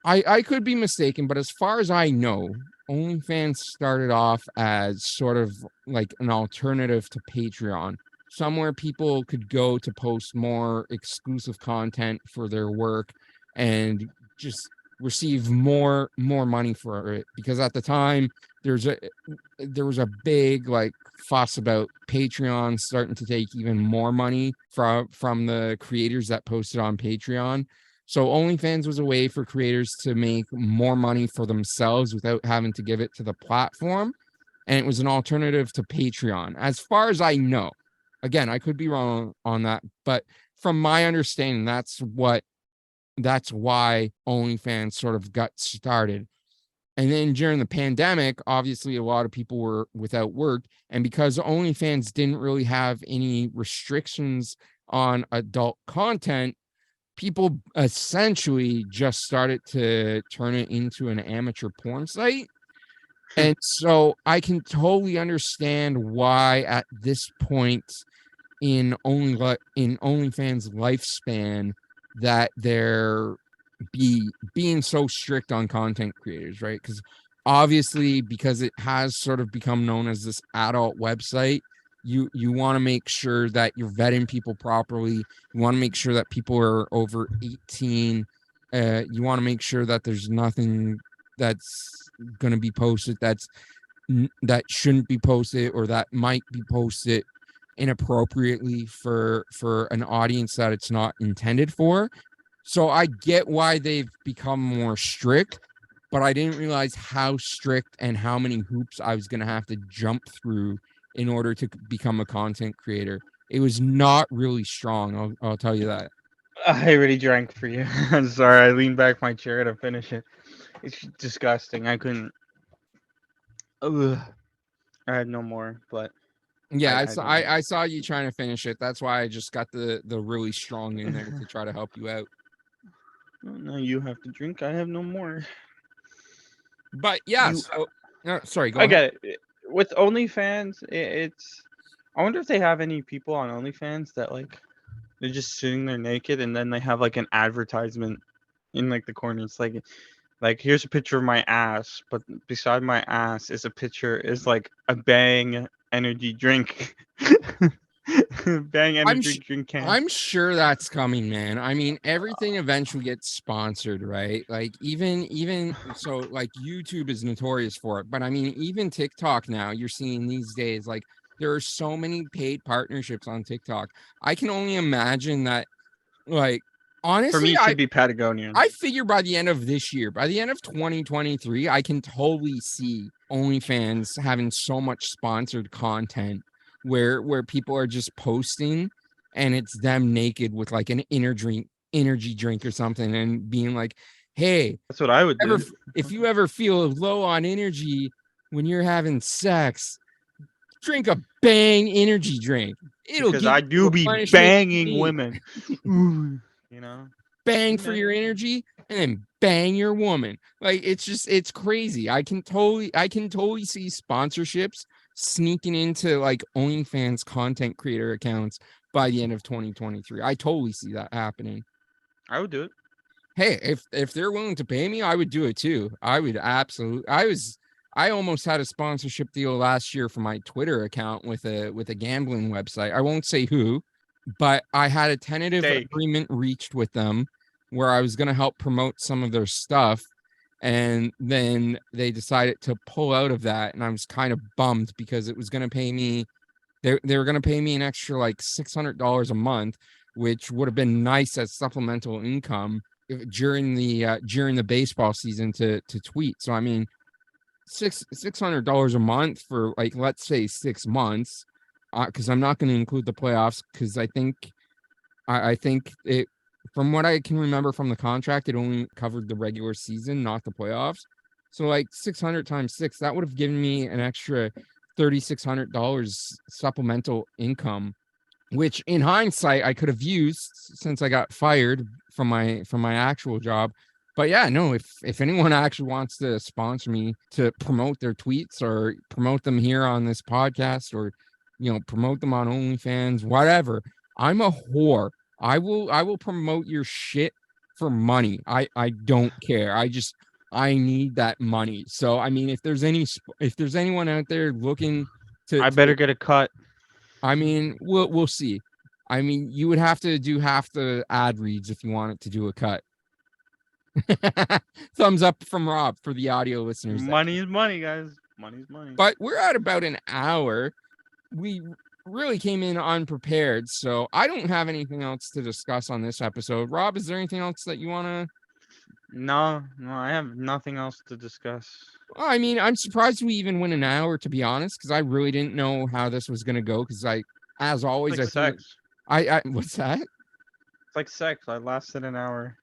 I could be mistaken, but as far as I know, OnlyFans started off as sort of like an alternative to Patreon, somewhere people could go to post more exclusive content for their work and just receive more money for it. Because at the time, there was a big like fuss about Patreon starting to take even more money from the creators that posted on Patreon. So OnlyFans was a way for creators to make more money for themselves without having to give it to the platform. And it was an alternative to Patreon, as far as I know. Again, I could be wrong on that, but from my understanding, that's why OnlyFans sort of got started. And then during the pandemic, obviously a lot of people were without work. And because OnlyFans didn't really have any restrictions on adult content, people essentially just started to turn it into an amateur porn site. And so I can totally understand why at this point in OnlyFans lifespan that they're being so strict on content creators, right? Because obviously, because it has sort of become known as this adult website, you want to make sure that you're vetting people properly. You want to make sure that people are over 18. You want to make sure that there's nothing that's going to be posted that shouldn't be posted or that might be posted inappropriately for an audience that it's not intended for. So I get why they've become more strict, but I didn't realize how strict and how many hoops I was going to have to jump through in order to become a content creator. It was not really strong. I'll tell you that. I already drank for you. I'm sorry. I leaned back my chair to finish it. It's disgusting. I couldn't. Ugh. I had no more, but Yeah, I don't. I saw you trying to finish it. That's why I just got the really strong in there to try to help you out. No, you have to drink. I have no more. But yes, sorry, go I ahead. get it. With OnlyFans, it's. I wonder if they have any people on OnlyFans that like they're just sitting there naked, and then they have like an advertisement in like the corner. It's like here's a picture of my ass, but beside my ass is a picture is like a Bang energy drink. Bang energy drink can. I'm sure that's coming, man. I mean, everything eventually gets sponsored, right? Like even so, like YouTube is notorious for it, but I mean, even TikTok now, you're seeing these days, like there are so many paid partnerships on TikTok. I can only imagine that, like, honestly, For me, it should be Patagonia. I figure by the end of this year, by the end of 2023, I can totally see OnlyFans having so much sponsored content where people are just posting and it's them naked with like an energy drink or something and being like, hey, That's what I would do. if you ever feel low on energy when you're having sex, drink a Bang energy drink. It'll Because give I you do be replenishment you banging need. women. You know. Bang for your energy and then bang your woman. Like it's crazy. I can totally see sponsorships sneaking into like OnlyFans content creator accounts by the end of 2023. I totally see that happening. I would do it. Hey, if they're willing to pay me, I would do it too. I would absolutely. I almost had a sponsorship deal last year for my Twitter account with a gambling website. I won't say who, but I had a tentative agreement reached with them where I was going to help promote some of their stuff. And then they decided to pull out of that. And I was kind of bummed because it was going to pay me. They were going to pay me an extra like $600 a month, which would have been nice as supplemental income during the baseball season to tweet. So I mean, $600 a month for like, let's say 6 months, because I'm not going to include the playoffs because I think it, from what I can remember from the contract, it only covered the regular season, not the playoffs. So like 600 times 6, that would have given me an extra $3,600 supplemental income, which in hindsight I could have used since I got fired from my actual job. But yeah, no, if anyone actually wants to sponsor me to promote their tweets or promote them here on this podcast or promote them on OnlyFans, whatever, I'm a whore. I will promote your shit for money. I don't care. I need that money. So I mean, if there's anyone out there looking to, I better get a cut. I mean, we'll see. I mean, you would have to do half the ad reads if you wanted to do a cut. Thumbs up from Rob for the audio listeners. Money is money, guys. Money's money. But we're at about an hour. We really came in unprepared, so I don't have anything else to discuss on this episode. Rob, is there anything else that you want to? No, I have nothing else to discuss. Well, I mean, I'm surprised we even went an hour, to be honest, because I really didn't know how this was going to go. Because as always, it's like sex. What's that? It's like sex. I lasted an hour.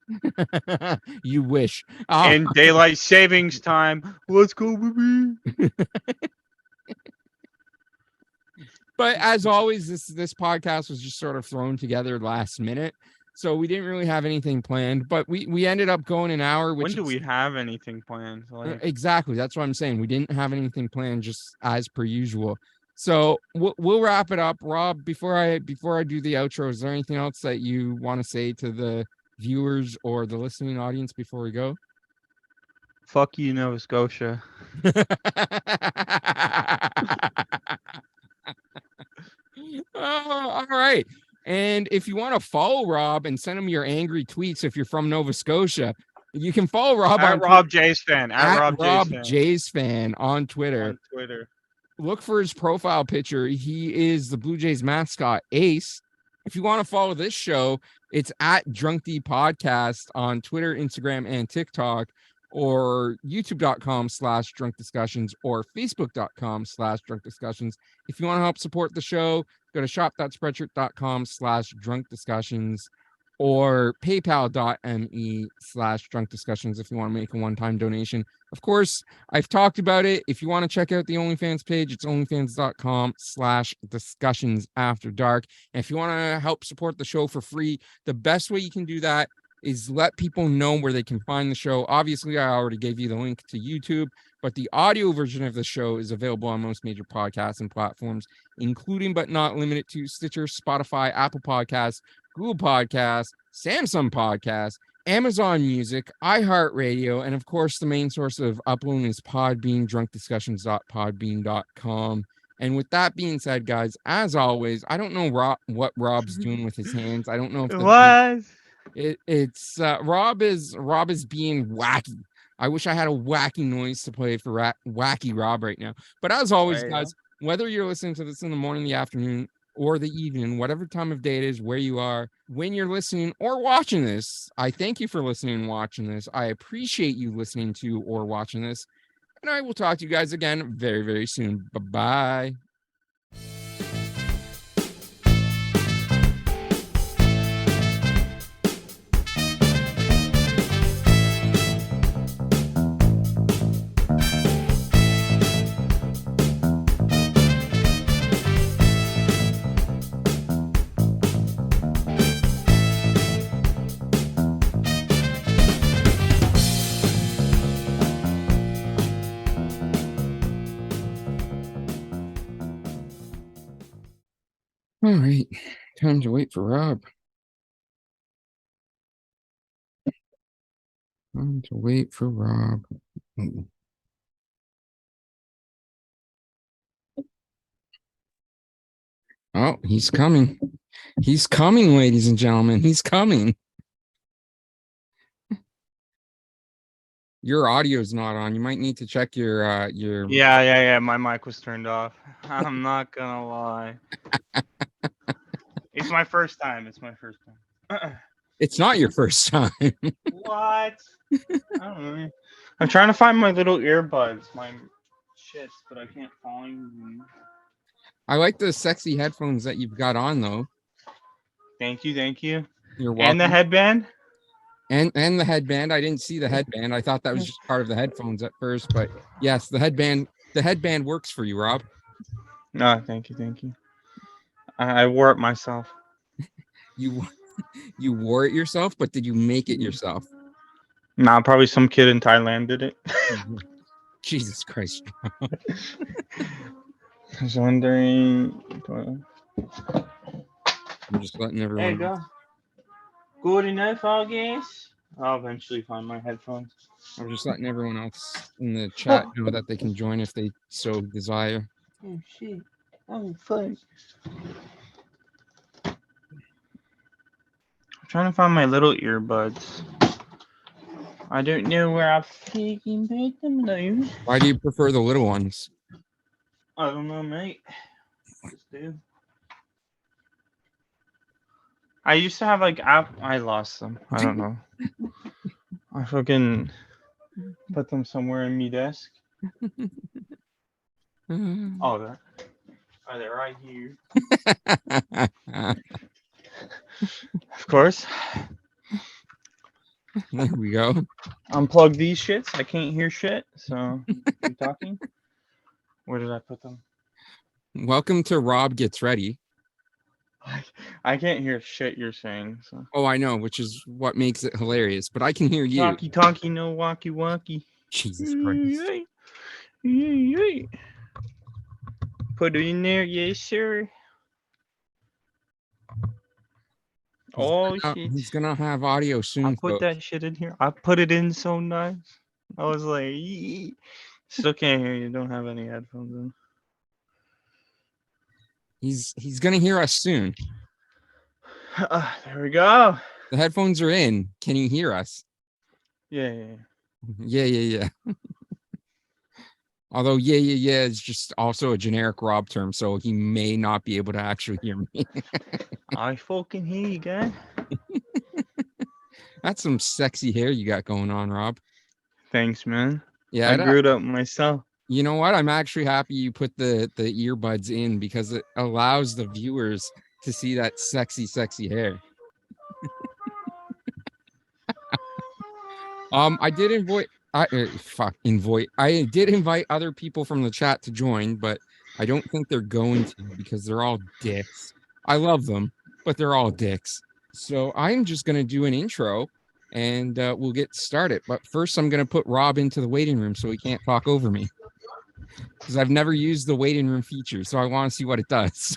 You wish. And daylight savings time. Let's go, baby. But as always, this podcast was just sort of thrown together last minute. So we didn't really have anything planned, but we ended up going an hour. Which When do is- we have anything planned? Like, Exactly. That's what I'm saying. We didn't have anything planned, just as per usual. So we'll wrap it up. Rob, before I do the outro, is there anything else that you want to say to the viewers or the listening audience before we go? fuck you, Nova Scotia. All right. And if you want to follow Rob and send him your angry tweets, if you're from Nova Scotia, you can follow Rob At on Rob J's fan. At at Rob Rob J's fan. J's fan on Twitter. On Twitter. Look for his profile picture. He is the Blue Jays mascot, Ace. If you want to follow this show, it's at Drunk D Podcast on Twitter, Instagram, and TikTok, or youtube.com/drunk discussions or facebook.com/drunk discussions. If you want to help support the show, go to shop.spreadshirt.com/drunk discussions or paypal.me/drunk discussions if you want to make a one-time donation. Of course, I've talked about it. If you want to check out the OnlyFans page, it's onlyfans.com/discussions after dark. And if you want to help support the show for free, the best way you can do that is let people know where they can find the show. Obviously, I already gave you the link to YouTube, but the audio version of the show is available on most major podcasts and platforms, including but not limited to Stitcher, Spotify, Apple Podcasts, Google Podcasts, Samsung Podcasts, Amazon Music, iHeartRadio, and of course, the main source of uploading is Podbean, drunkdiscussions.podbean.com. And with that being said, guys, as always, I don't know what Rob's doing with his hands. I don't know if What? it's Rob is being wacky. I wish I had a wacky noise to play for wacky Rob right now. But as always, guys, whether you're listening to this in the morning, the afternoon, or the evening, whatever time of day it is, where you are, when you're listening or watching this, I thank you for listening and watching this. I appreciate you listening to or watching this. And I will talk to you guys again very, very soon. Bye-bye. All right, time to wait for Rob. Time to wait for Rob. Oh, he's coming. He's coming, ladies and gentlemen. He's coming. Your audio's not on. You might need to check your Yeah. My mic was turned off. I'm not gonna lie. It's my first time. It's not your first time. What? I don't know. I'm trying to find my little earbuds, my shits, but I can't find them. I like the sexy headphones that you've got on, though. Thank you. You're welcome. And the headband? And the headband. I didn't see the headband. I thought that was just part of the headphones at first, but yes, the headband works for you, Rob. No, thank you. I wore it myself. You wore it yourself, but did you make it yourself? Nah, probably some kid in Thailand did it. Jesus Christ. I was wondering. I'm just letting everyone. There you go. Good enough, I guess. I'll eventually find my headphones. I'm just letting everyone else in the chat know that they can join if they so desire. Oh shit. Oh fuck. I'm trying to find my little earbuds. I don't know where I freaking put them though. Why do you prefer the little ones? I don't know, mate. Just do. I used to have like I lost them. I don't know. I fucking put them somewhere in me desk. Oh, there. Oh, they're right here. Of course. There we go. Unplug these shits. I can't hear shit. So keep talking. Where did I put them? Welcome to Rob Gets Ready. I can't hear shit you're saying. So. Oh, I know, which is what makes it hilarious. But I can hear you. Talkie talkie, no walkie walkie. Jesus Christ. Put it in there, yes sir. Oh shit! He's gonna have audio soon. I put folks. that shit in here. I put it in so nice. I was like, "Yee." Still can't hear you. Don't have any headphones in. He's gonna hear us soon. There we go. The headphones are in. Can you hear us? Yeah. Yeah. Although yeah is just also a generic Rob term, so he may not be able to actually hear me. I fucking hear you, guy. That's some sexy hair you got going on, Rob. Thanks, man. Yeah, I grew it up myself. You know what? I'm actually happy you put the earbuds in because it allows the viewers to see that sexy hair. I did I did invite other people from the chat to join, but I don't think they're going to because they're all dicks. I love them, but they're all dicks. So I'm just gonna do an intro and we'll get started. But first I'm gonna put Rob into the waiting room so he can't talk over me. Because I've never used the waiting room feature, so I want to see what it does.